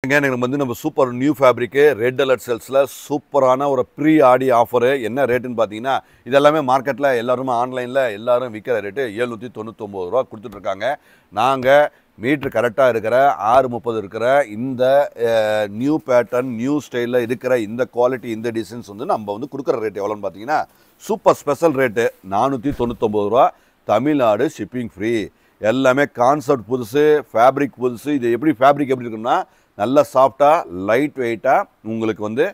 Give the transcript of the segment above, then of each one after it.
எனக்கு வந்து நம்ம சூப்பர் நியூ ஃபேப்ரிக்கு ரெட் அலர்ட் செல்ஸில் சூப்பரான ஒரு ப்ரீ ஆடி ஆஃபரு என்ன ரேட்டுன்னு பார்த்தீங்கன்னா இதெல்லாமே மார்க்கெட்டில் எல்லாருமே ஆன்லைனில் எல்லாரும் விற்கிற ரேட்டு 799 ரூபா கொடுத்துட்ருக்காங்க. நாங்கள் மீட்ரு கரெக்டாக இருக்கிற 630 இருக்கிற இந்த நியூ பேட்டர்ன் நியூ ஸ்டைலில் இருக்கிற இந்த குவாலிட்டி இந்த டிசைன்ஸ் வந்து நம்ம வந்து கொடுக்குற ரேட் எவ்வளோன்னு பார்த்தீங்கன்னா சூப்பர் ஸ்பெஷல் ரேட்டு 499 ரூபா. Tamil Nadu shipping free. எல்லாமே கான்செப்ட் புதுசு, ஃபேப்ரிக் புதுசு. இது எப்படி ஃபேப்ரிக் எப்படி இருக்குன்னா நல்ல சாஃப்டாக லைட் வெயிட்டாக உங்களுக்கு வந்து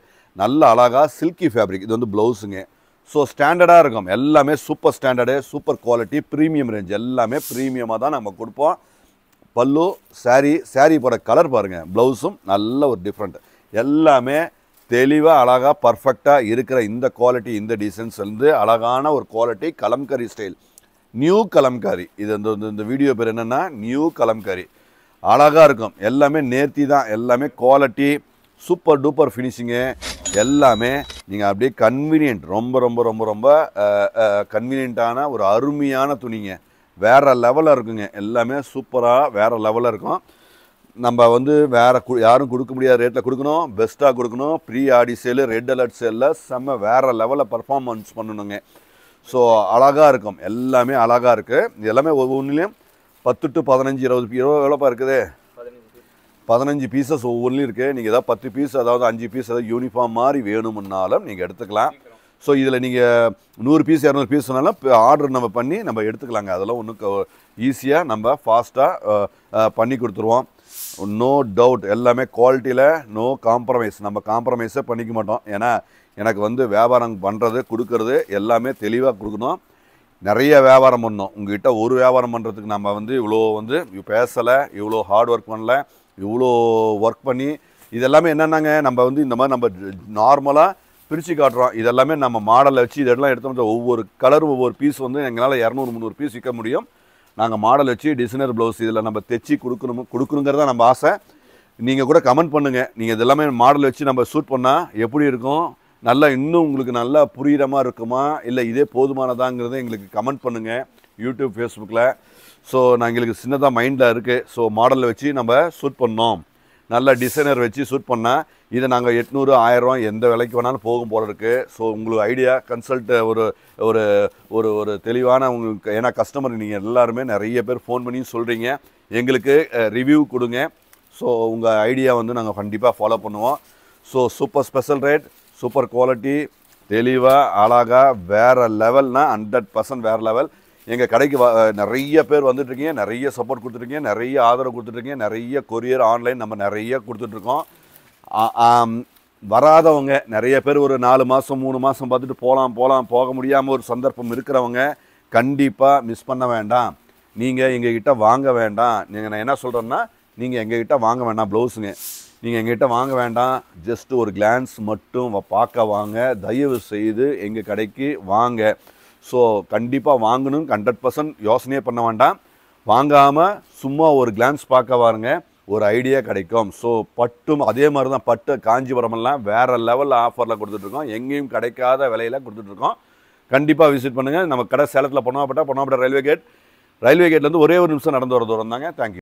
நல்ல அழகாக சில்கி ஃபேப்ரிக். இது வந்து ப்ளவுஸுங்க. ஸோ ஸ்டாண்டர்டாக இருக்கும். எல்லாமே super standard, super quality, premium range. எல்லாமே ப்ரீமியமாக தான் நம்ம கொடுப்போம். பல்லு சாரீ போட கலர் பாருங்கள், ப்ளவுஸும் நல்ல ஒரு டிஃப்ரெண்ட். எல்லாமே தெளிவாக அழகாக பர்ஃபெக்டாக இருக்கிற இந்த குவாலிட்டி இந்த டிசைன்ஸ் வந்து அழகான ஒரு quality kalamkari style, new Kalamkari. இது இந்த வீடியோ பேர் என்னென்னா நியூ கலம்காரி. அழகாக இருக்கும். எல்லாமே நேர்த்தி தான். எல்லாமே குவாலிட்டி சூப்பர் டூப்பர் ஃபினிஷிங்கு. எல்லாமே நீங்கள் அப்படியே கன்வீனியன்ட், ரொம்ப ரொம்ப ரொம்ப ரொம்ப கன்வீனியண்ட்டான ஒரு அருமையான துணிங்க. வேறு லெவலில் இருக்குங்க. எல்லாமே சூப்பராக வேறு லெவலில் இருக்கும். நம்ம வந்து வேறு யாரும் கொடுக்க முடியாத ரேட்டில் கொடுக்கணும், பெஸ்ட்டாக கொடுக்கணும். ப்ரீ ஆடி சேலு ரெட் அலர்ட் சேலில் செம்ம வேறு லெவலில் பர்ஃபார்மன்ஸ் பண்ணணுங்க. ஸோ அழகாக இருக்கும். எல்லாமே அழகாக இருக்குது. இது எல்லாமே ஒவ்வொன்றிலையும் 10 to 15 20 எவ்வளோப்பா இருக்குது? 15 பீசஸ் ஒவ்வொன்றிலையும் இருக்குது. நீங்கள் ஏதாவது 10 பீஸ், அதாவது 5 பீஸ் ஏதாவது யூனிஃபார்ம் மாதிரி வேணுமுன்னாலும் நீங்கள் எடுத்துக்கலாம். ஸோ இதில் நீங்கள் 100 பீஸ் 200 பீஸ் சொன்னாலும் ஆர்டர் நம்ம பண்ணி நம்ம எடுத்துக்கலாங்க. அதெல்லாம் ஒன்றும் ஈஸியாக நம்ம ஃபாஸ்ட்டாக பண்ணி கொடுத்துருவோம். No doubt. எல்லாமே குவாலிட்டியில் நோ காம்ப்ரமைஸ். நம்ம காம்ப்ரமைஸே பண்ணிக்க மாட்டோம். ஏன்னா எனக்கு வந்து வியாபாரம் பண்ணுறது கொடுக்கறது எல்லாமே தெளிவாக கொடுக்கணும். நிறைய வியாபாரம் பண்ணோம். உங்கள்கிட்ட ஒரு வியாபாரம் பண்ணுறதுக்கு நம்ம வந்து இவ்வளோ வந்து பேசலை, இவ்வளோ ஹார்ட் ஒர்க் பண்ணல, இவ்வளோ ஒர்க் பண்ணி இதெல்லாமே என்னென்னாங்க நம்ம வந்து இந்த மாதிரி நம்ம நார்மலாக பிரித்து காட்டுறோம். இதெல்லாமே நம்ம மாடலை வச்சு இதெல்லாம் எடுத்தோம். ஒவ்வொரு கலரும் ஒவ்வொரு பீஸ் வந்து எங்களால் 200-300 பீஸ் விற்க முடியும். நாங்கள் மாடல் வச்சு டிசைனர் ப்ளவுஸ் இதில் நம்ம தைச்சி கொடுக்கணுங்கிறத நம்ம ஆசை. நீங்கள் கூட கமெண்ட் பண்ணுங்கள். நீங்கள் இதெல்லாமே மாடல் வச்சு நம்ம ஷூட் பண்ணால் எப்படி இருக்கும், நல்லா இன்னும் உங்களுக்கு நல்லா புரிகிற மாதிரி இருக்குமா, இல்லை இதே போதுமானதாங்கிறத எங்களுக்கு கமெண்ட் பண்ணுங்கள் யூடியூப் ஃபேஸ்புக்கில். ஸோ நான் எங்களுக்கு சின்னதாக மைண்டில் இருக்குது. ஸோ மாடலில் வச்சு நம்ம ஷூட் பண்ணோம், நல்ல டிசைனர் வச்சு ஷூட் பண்ணால் இதை நாங்கள் 800 1000 எந்த விலைக்கு வேணாலும் போகும் போல இருக்குது. ஸோ உங்களுக்கு ஐடியா கன்சல்ட் ஒரு ஒரு ஒரு ஒரு தெளிவான உங்களுக்கு, ஏன்னா கஸ்டமர் நீங்கள் எல்லாருமே நிறைய பேர் ஃபோன் பண்ணி சொல்கிறீங்க, எங்களுக்கு ரிவ்யூ கொடுங்க. ஸோ உங்கள் ஐடியா வந்து நாங்கள் கண்டிப்பாக ஃபாலோ பண்ணுவோம். So super special rate, super quality, தெளிவாக அழகாக வேறு லெவல்னால் 100% வேறு லெவல். எங்கள் கடைக்கு நிறைய பேர் வந்துட்டுருக்கீங்க, நிறைய சப்போர்ட் கொடுத்துட்ருக்கீங்க, நிறைய ஆதரவு கொடுத்துட்ருக்கீங்க, நிறைய கொரியர் ஆன்லைன் நம்ம நிறைய கொடுத்துட்ருக்கோம். வராதவங்க நிறைய பேர் ஒரு 4 மாதம் 3 மாதம் பார்த்துட்டு போக முடியாமல் ஒரு சந்தர்ப்பம் இருக்கிறவங்க கண்டிப்பாக மிஸ் பண்ண வேண்டாம். நீங்கள் எங்ககிட்ட வாங்க வேண்டாம். நான் என்ன சொல்கிறேன்னா, நீங்கள் எங்ககிட்ட வாங்க வேண்டாம் ப்ளவுஸுங்க. நீங்கள் எங்ககிட்ட வாங்க வேண்டாம், ஜஸ்ட் ஒரு கிளான்ஸ் மட்டும் பார்க்க வாங்க. தயவு செய்து எங்கள் கடைக்கு வாங்க. ஸோ கண்டிப்பாக வாங்கணும், 100% யோசனையே பண்ண வேண்டாம். வாங்காமல் சும்மா ஒரு கிளான்ஸ் பார்க்க வாருங்க, ஒரு ஐடியா கிடைக்கும். ஸோ பட்டும் அதே மாதிரி தான். பட்டு காஞ்சிபுரமெல்லாம் வேறு லெவலில் ஆஃபரில் கொடுத்துட்ருக்கோம். எங்கேயும் கிடைக்காத விலையில் கொடுத்துட்ருக்கோம். கண்டிப்பாக விசிட் பண்ணுங்கள். நம்ம கடை சேலத்தில் பொன்னாப்பட்டா ரயில்வே கேட்லேருந்து ஒரே ஒரு நிமிஷம் நடந்து வர தூரம் தாங்க. தேங்க்யூ.